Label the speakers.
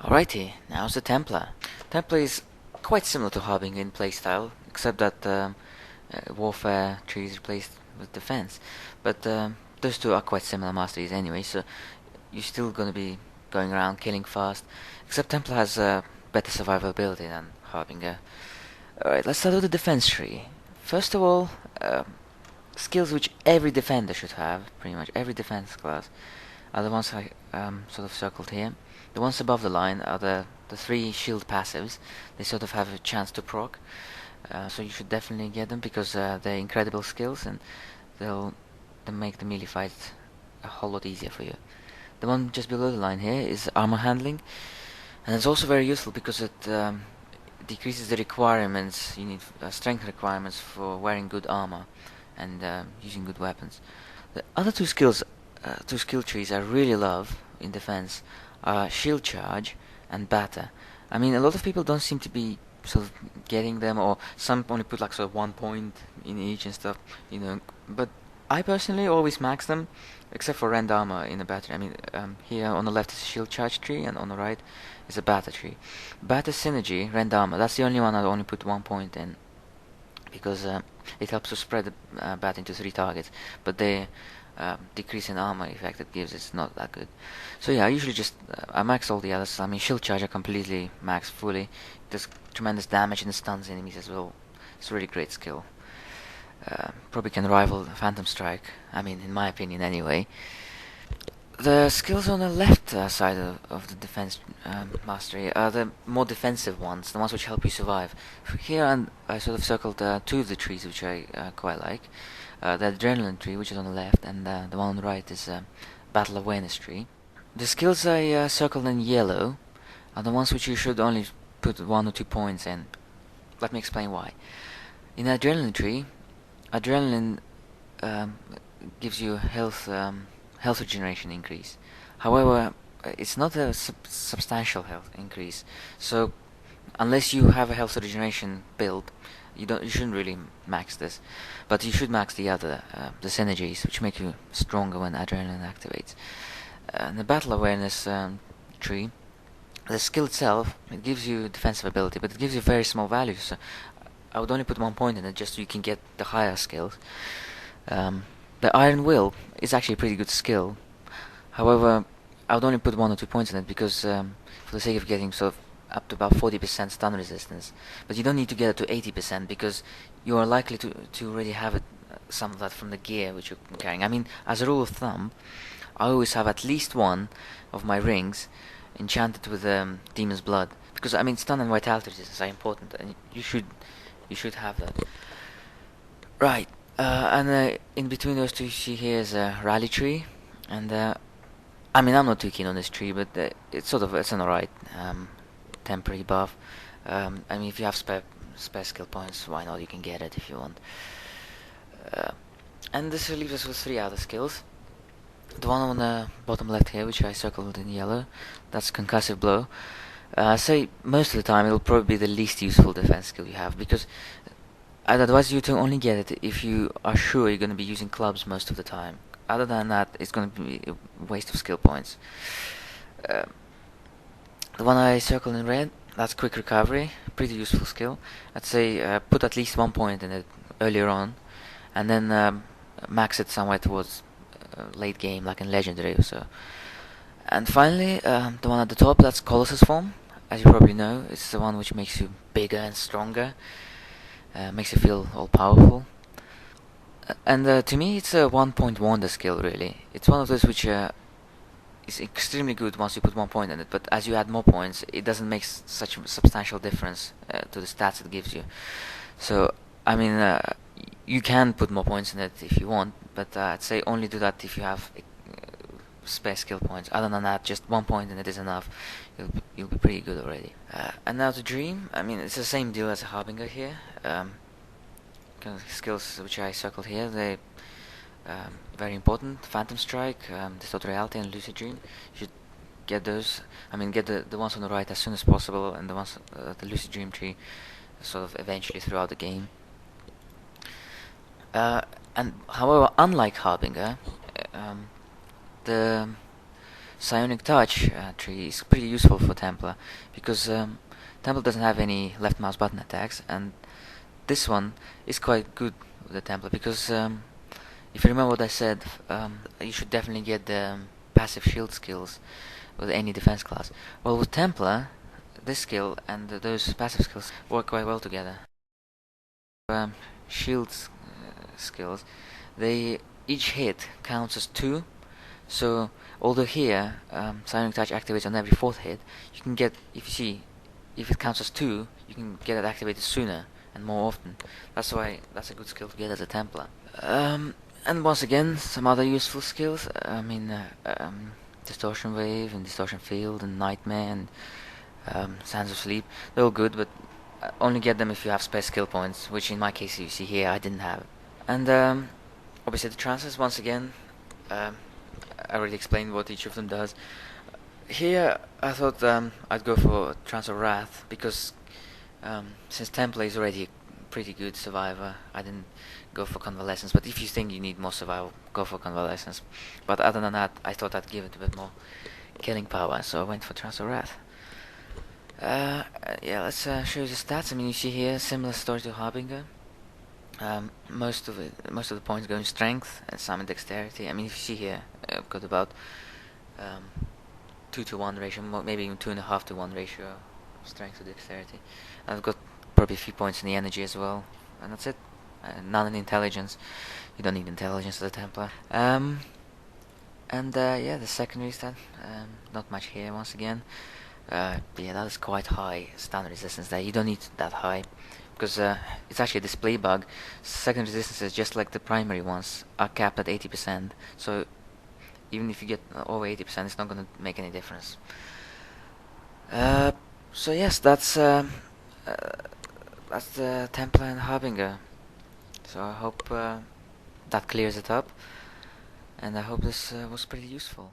Speaker 1: Alrighty, now's the Templar. Templar is quite similar to Harbinger in playstyle, except that warfare tree is replaced with defense. But those two are quite similar masteries anyway, so you're still gonna be going around killing fast. Except Templar has better survivability than Harbinger. Alright, let's start with the defense tree. First of all, skills which every defender should have, pretty much every defense class, are the ones I sort of circled here. The ones above the line are the three shield passives. They sort of have a chance to proc, so you should definitely get them because they're incredible skills and they'll make the melee fight a whole lot easier for you. The one just below the line here is armor handling, and it's also very useful because it decreases the requirements. You need strength requirements for wearing good armor and using good weapons. The other two skill trees I really love in defense are shield charge and batter. I mean, a lot of people don't seem to be sort of getting them, or some only put like sort of 1 point in each and stuff, But I personally always max them, except for rend armor in the batter. I mean, here on the left is a shield charge tree, and on the right is a batter tree. Batter synergy, rend armor. That's the only one I only put 1 point in, because it helps to spread the bat into 3 targets. But the decrease in armor effect it gives is not that good. So yeah, I usually just I max all the others. I mean, shield charge I completely max fully. It does tremendous damage and stuns enemies as well. It's a really great skill. Probably can rival Phantom Strike. I mean, in my opinion, anyway. The skills on the left side of the defense mastery are the more defensive ones, the ones which help you survive. Here I sort of circled two of the trees which I quite like. The adrenaline tree, which is on the left, and the one on the right is battle awareness tree. The skills I circled in yellow are the ones which you should only put 1 or 2 points in. Let me explain why. In the adrenaline tree, adrenaline gives you health regeneration increase. However, it's not a substantial health increase. So unless you have a health regeneration build, you shouldn't really max this. But you should max the other the synergies, which make you stronger when adrenaline activates. The battle awareness tree, the skill itself, it gives you defensive ability, but it gives you very small values. So I would only put 1 point in it just so you can get the higher skills. The Iron Will is actually a pretty good skill. However, I would only put 1 or 2 points in it because for the sake of getting sort of up to about 40% stun resistance. But you don't need to get it to 80% because you are likely to already have it, some of that from the gear which you're carrying. I mean, as a rule of thumb, I always have at least one of my rings enchanted with Demon's Blood. Because, I mean, stun and vitality resistance are important and you should have that. Right. And in between those two, you see here is a rally tree, and I mean I'm not too keen on this tree, but it's an alright temporary buff. I mean if you have spare skill points, why not? You can get it if you want. And this leaves us with 3 other skills. The one on the bottom left here, which I circled in yellow, that's concussive blow. Say most of the time it'll probably be the least useful defense skill you have because I'd advise you to only get it if you are sure you're going to be using clubs most of the time. Other than that, it's going to be a waste of skill points. The one I circled in red, that's quick recovery, pretty useful skill. I'd say put at least 1 point in it earlier on, and then max it somewhere towards late game, like in legendary or so. And finally, the one at the top, that's Colossus form. As you probably know, it's the one which makes you bigger and stronger. Makes you feel all powerful. And to me, it's a 1 point wonder skill, really. It's one of those which is extremely good once you put 1 point in it, but as you add more points, it doesn't make such a substantial difference to the stats it gives you. So, I mean, you can put more points in it if you want, but I'd say only do that if you have spare skill points. Other than that, just 1 point in it is enough. You'll be pretty good already. And now to Dream. I mean, it's the same deal as a Harbinger here. Skills which I circled here, they very important. Phantom Strike, Distort Reality, and Lucid Dream. You should get those. I mean, get the ones on the right as soon as possible, and the ones the Lucid Dream tree sort of eventually throughout the game. And however, unlike Harbinger, the Psionic Touch tree is pretty useful for Templar because Templar doesn't have any left mouse button attacks, and this one is quite good with the Templar because if you remember what I said, you should definitely get the passive shield skills with any defense class. Well, with Templar, this skill and those passive skills work quite well together. Shields skills, they each hit counts as 2, so although here Psionic Touch activates on every 4th hit, you can get, if you see, if it counts as 2, you can get it activated sooner and more often. That's why that's a good skill to get as a Templar. And once again, some other useful skills. Distortion Wave and Distortion Field and Nightmare and Sands of Sleep. They're all good, but only get them if you have spare skill points, which in my case you see here I didn't have. And obviously the trances, once again, I already explained what each of them does. Here I thought I'd go for Trance of Wrath because since Templar is already a pretty good survivor, I didn't go for Convalescence. But if you think you need more survival, go for Convalescence. But other than that, I thought I'd give it a bit more killing power, so I went for Trance of Wrath. Yeah, let's show you the stats. I mean, you see here similar story to Harbinger. Most of the points go in strength and some in dexterity. I mean, if you see here, I've got about 2-to-1 ratio, maybe even 2.5-to-1 ratio, strength to dexterity. And I've got probably a few points in the energy as well, and that's it. None in intelligence. You don't need intelligence as a Templar. Yeah, the secondary stat, not much here once again. Yeah, that is quite high stun resistance there. You don't need that high because it's actually a display bug. Second resistances, just like the primary ones, are capped at 80%. So even if you get over 80%, it's not going to make any difference. So yes, that's the Templar and Harbinger. So I hope that clears it up, and I hope this was pretty useful.